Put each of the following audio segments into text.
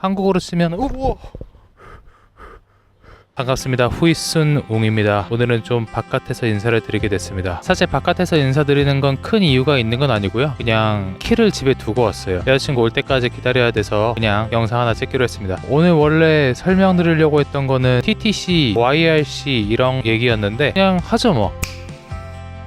한국어로 쓰면 우와. 반갑습니다. 후이순 웅입니다. 오늘은 좀 바깥에서 인사를 드리게 됐습니다. 사실 바깥에서 인사드리는 건 큰 이유가 있는 건 아니고요. 그냥 키를 집에 두고 왔어요. 여자친구 올 때까지 기다려야 돼서 그냥 영상 하나 찍기로 했습니다. 오늘 원래 설명드리려고 했던 거는 TTC, YRC 이런 얘기였는데 그냥 하죠 뭐.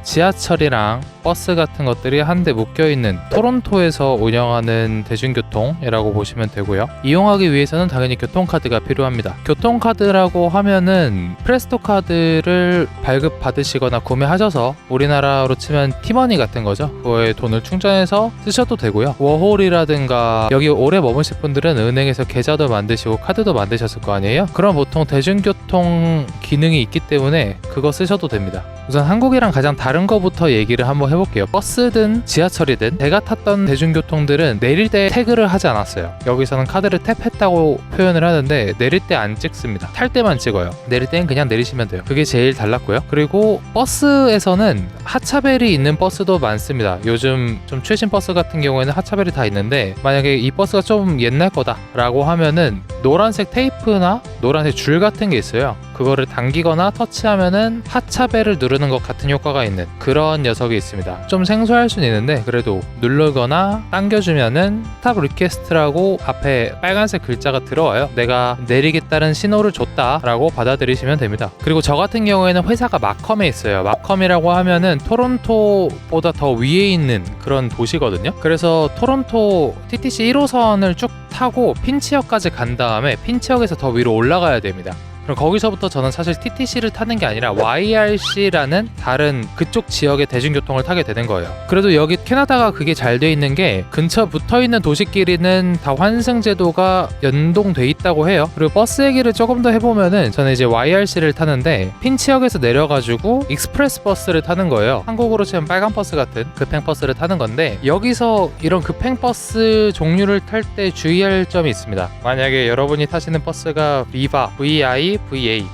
지하철이랑 버스 같은 것들이 한데 묶여있는 토론토에서 운영하는 대중교통이라고 보시면 되고요. 이용하기 위해서는 당연히 교통카드가 필요합니다. 교통카드라고 하면은 프레스토카드를 발급받으시거나 구매하셔서 우리나라로 치면 티머니 같은 거죠. 그거에 돈을 충전해서 쓰셔도 되고요. 워홀이라든가 여기 오래 머무실 분들은 은행에서 계좌도 만드시고 카드도 만드셨을 거 아니에요? 그럼 보통 대중교통 기능이 있기 때문에 그거 쓰셔도 됩니다. 우선 한국이랑 가장 다른 거부터 얘기를 한번 해볼게요. 버스든 지하철이든 제가 탔던 대중교통들은 내릴 때 태그를 하지 않았어요. 여기서는 카드를 탭했다고 표현을 하는데 내릴 때 안 찍습니다. 탈 때만 찍어요. 내릴 때는 그냥 내리시면 돼요. 그게 제일 달랐고요. 그리고 버스에서는 하차벨이 있는 버스도 많습니다. 요즘 좀 최신 버스 같은 경우에는 하차벨이 다 있는데 만약에 이 버스가 좀 옛날 거다 라고 하면은 노란색 테이프나 노란색 줄 같은 게 있어요. 그거를 당기거나 터치하면은 하차벨을 누르는 것 같은 효과가 있는 그런 녀석이 있습니다. 좀 생소할 수는 있는데 그래도 누르거나 당겨주면은 스탑 리퀘스트라고 앞에 빨간색 글자가 들어와요. 내가 내리겠다는 신호를 줬다라고 받아들이시면 됩니다. 그리고 저 같은 경우에는 회사가 마컴에 있어요. 마컴이라고 하면은 토론토보다 더 위에 있는 그런 도시거든요. 그래서 토론토 TTC 1호선을 쭉 타고 핀치역까지 간 다음에 핀치역에서 더 위로 올라가야 됩니다. 그럼 거기서부터 저는 사실 TTC를 타는 게 아니라 YRC라는 다른 그쪽 지역의 대중교통을 타게 되는 거예요. 그래도 여기 캐나다가 그게 잘 돼 있는 게 근처 붙어있는 도시끼리는 다 환승 제도가 연동돼 있다고 해요. 그리고 버스 얘기를 조금 더 해보면은 저는 이제 YRC를 타는데 핀치역에서 내려가지고 익스프레스 버스를 타는 거예요. 한국으로 치면 빨간 버스 같은 급행 버스를 타는 건데 여기서 이런 급행 버스 종류를 탈 때 주의할 점이 있습니다. 만약에 여러분이 타시는 버스가 비바, VA,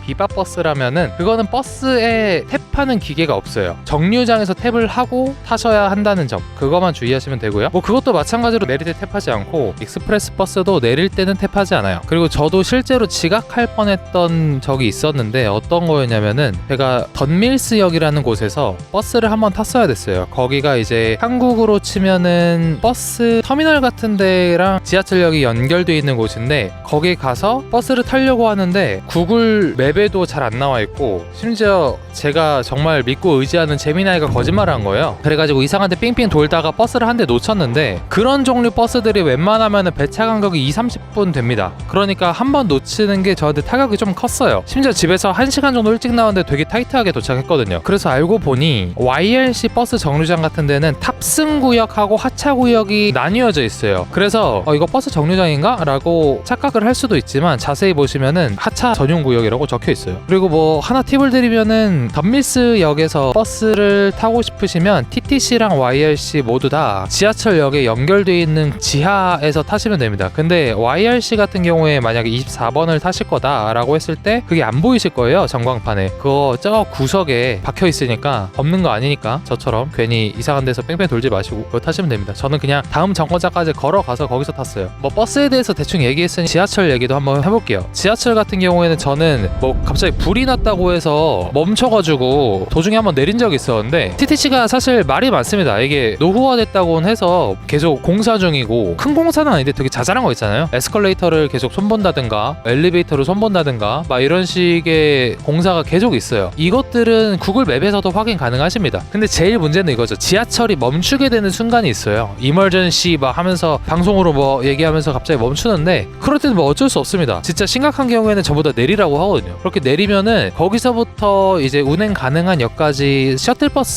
비바 버스라면은 그거는 버스에 탭하는 기계가 없어요. 정류장에서 탭을 하고 타셔야 한다는 점 그거만 주의하시면 되고요. 뭐 그것도 마찬가지로 내릴 때 탭하지 않고 익스프레스 버스도 내릴 때는 탭하지 않아요. 그리고 저도 실제로 지각할 뻔했던 적이 있었는데 어떤 거였냐면은 제가 던밀스역이라는 곳에서 버스를 한번 탔어야 됐어요. 거기가 이제 한국으로 치면은 버스 터미널 같은 데랑 지하철역이 연결돼 있는 곳인데 거기 가서 버스를 타려고 하는데 구글 맵에도 잘 안 나와 있고 심지어 제가 정말 믿고 의지하는 제미나이가 거짓말을 한 거예요. 그래가지고 이상한 데 삥삥 돌다가 버스를 한 대 놓쳤는데 그런 종류 버스들이 웬만하면 배차 간격이 2-30분 됩니다. 그러니까 한 번 놓치는 게 저한테 타격이 좀 컸어요. 심지어 집에서 1시간 정도 일찍 나왔는데 되게 타이트하게 도착했거든요. 그래서 알고 보니 YRC 버스 정류장 같은 데는 탑승 구역하고 하차 구역이 나뉘어져 있어요. 그래서 이거 버스 정류장인가? 라고 착각을 할 수도 있지만 자세히 보시면은 하차 전용 구역이라고 적혀 있어요. 그리고 뭐 하나 팁을 드리면은 덤밀스 역에서 버스를 타고 싶으시면 TTC랑 YRC 모두 다 지하철역에 연결되어 있는 지하에서 타시면 됩니다. 근데 YRC 같은 경우에 만약에 24번을 타실 거다라고 했을 때 그게 안 보이실 거예요. 전광판에. 그거 저 구석에 박혀 있으니까 없는 거 아니니까 저처럼 괜히 이상한 데서 뺑뺑 돌지 마시고 그거 타시면 됩니다. 저는 그냥 다음 정거장까지 걸어가서 거기서 탔어요. 뭐 버스에 대해서 대충 얘기했으니 지하철 얘기도 한번 해볼게요. 지하철 같은 경우에는 저는 뭐 갑자기 불이 났다고 해서 멈춰가지고 도중에 한번 내린 적이 있었는데 TTC가 사실 말이 많습니다. 이게 노후화됐다고는 해서 계속 공사 중이고 큰 공사는 아닌데 되게 자잘한 거 있잖아요. 에스컬레이터를 계속 손본다든가 엘리베이터를 손본다든가 막 이런 식의 공사가 계속 있어요. 이것들은 구글 맵에서도 확인 가능하십니다. 근데 제일 문제는 이거죠. 지하철이 멈추게 되는 순간이 있어요. 이머전시 막 하면서 방송으로 뭐 얘기하면서 갑자기 멈추는데 그럴 때는 뭐 어쩔 수 없습니다. 진짜 심각한 경우에는 전부 다 내리라고 하거든요. 그렇게 내리면은 거기서부터 이제 운행 가능한 역까지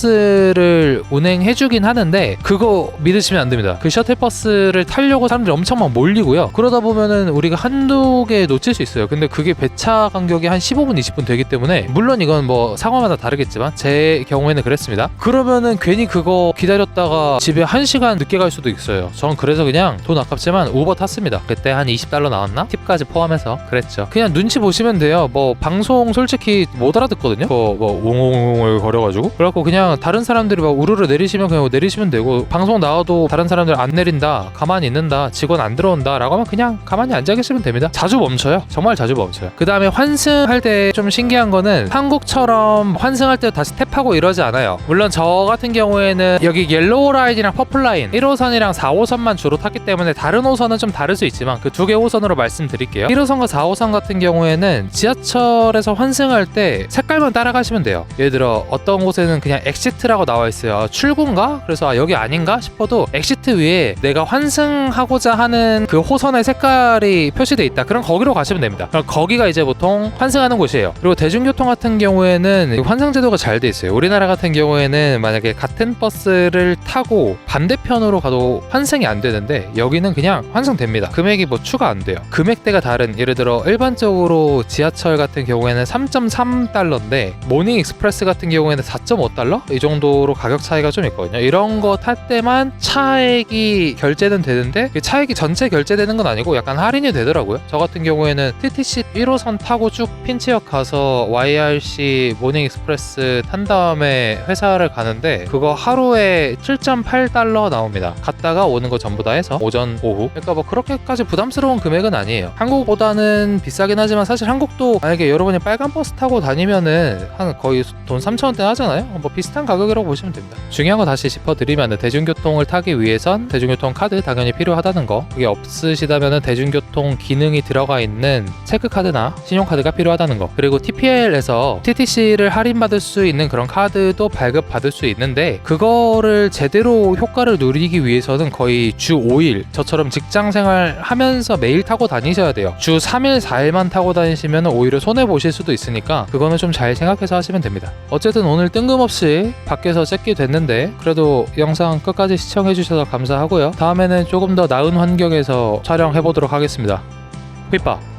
셔틀버스를 운행해주긴 하는데 그거 믿으시면 안 됩니다. 그 셔틀버스를 타려고 사람들이 엄청 막 몰리고요. 그러다 보면은 우리가 한두 개 놓칠 수 있어요. 근데 그게 배차 간격이 한 15분 20분 되기 때문에 물론 이건 뭐 상황마다 다르겠지만 제 경우에는 그랬습니다. 그러면은 괜히 그거 기다렸다가 집에 1시간 늦게 갈 수도 있어요. 전 그래서 그냥 돈 아깝지만 우버 탔습니다. 그때 한 $20 나왔나? 팁까지 포함해서 그랬죠. 그냥 눈치 보시면 내리시면 돼요. 뭐 방송 솔직히 못 알아듣거든요. 뭐 웅웅웅을 거려가지고 그래갖고 그냥 다른 사람들이 막 우르르 내리시면 그냥 내리시면 되고, 방송 나와도 다른 사람들 안 내린다, 가만히 있는다, 직원 안 들어온다 라고 하면 그냥 가만히 앉아 계시면 됩니다. 자주 멈춰요. 정말 자주 멈춰요. 그 다음에 환승할 때 좀 신기한 거는 한국처럼 환승할 때 다시 탭하고 이러지 않아요. 물론 저 같은 경우에는 여기 옐로우 라인이랑 퍼플 라인 1호선이랑 4호선만 주로 탔기 때문에 다른 호선은 좀 다를 수 있지만 그 두 개 호선으로 말씀드릴게요. 1호선과 4호선 같은 경우에는 지하철에서 환승할 때 색깔만 따라가시면 돼요. 예를 들어 어떤 곳에는 그냥 엑시트라고 나와 있어요. 출구인가? 그래서 여기 아닌가 싶어도 엑시트 위에 내가 환승하고자 하는 그 호선의 색깔이 표시돼 있다. 그럼 거기로 가시면 됩니다. 그럼 거기가 이제 보통 환승하는 곳이에요. 그리고 대중교통 같은 경우에는 환승 제도가 잘 돼 있어요. 우리나라 같은 경우에는 만약에 같은 버스를 타고 반대편으로 가도 환승이 안 되는데 여기는 그냥 환승됩니다. 금액이 뭐 추가 안 돼요. 금액대가 다른, 예를 들어 일반적으로 지하철 같은 경우에는 3.3달러인데 모닝 익스프레스 같은 경우에는 4.5달러? 이 정도로 가격 차이가 좀 있거든요. 이런 거 탈 때만 차액이 결제는 되는데 그 차액이 전체 결제되는 건 아니고 약간 할인이 되더라고요. 저 같은 경우에는 TTC 1호선 타고 쭉 핀치역 가서 YRC 모닝 익스프레스 탄 다음에 회사를 가는데 그거 하루에 7.8달러 나옵니다. 갔다가 오는 거 전부 다 해서 오전 오후. 그러니까 뭐 그렇게까지 부담스러운 금액은 아니에요. 한국보다는 비싸긴 하지만 사실 한국도 만약에 여러분이 빨간 버스 타고 다니면은 한 거의 돈 3,000원대 하잖아요. 뭐 비슷한 가격이라고 보시면 됩니다. 중요한 거 다시 짚어드리면 대중교통을 타기 위해선 대중교통 카드 당연히 필요하다는 거. 그게 없으시다면 대중교통 기능이 들어가 있는 체크카드나 신용카드가 필요하다는 거. 그리고 TPL에서 TTC를 할인받을 수 있는 그런 카드도 발급받을 수 있는데 그거를 제대로 효과를 누리기 위해서는 거의 주 5일 저처럼 직장생활 하면서 매일 타고 다니셔야 돼요. 주 3일 4일만 타고 다니시면 오히려 손해보실 수도 있으니까 그거는 좀 잘 생각해서 하시면 됩니다. 어쨌든 오늘 뜬금없이 밖에서 찍게 됐는데 그래도 영상 끝까지 시청해주셔서 감사하고요. 다음에는 조금 더 나은 환경에서 촬영해보도록 하겠습니다. 휘빠.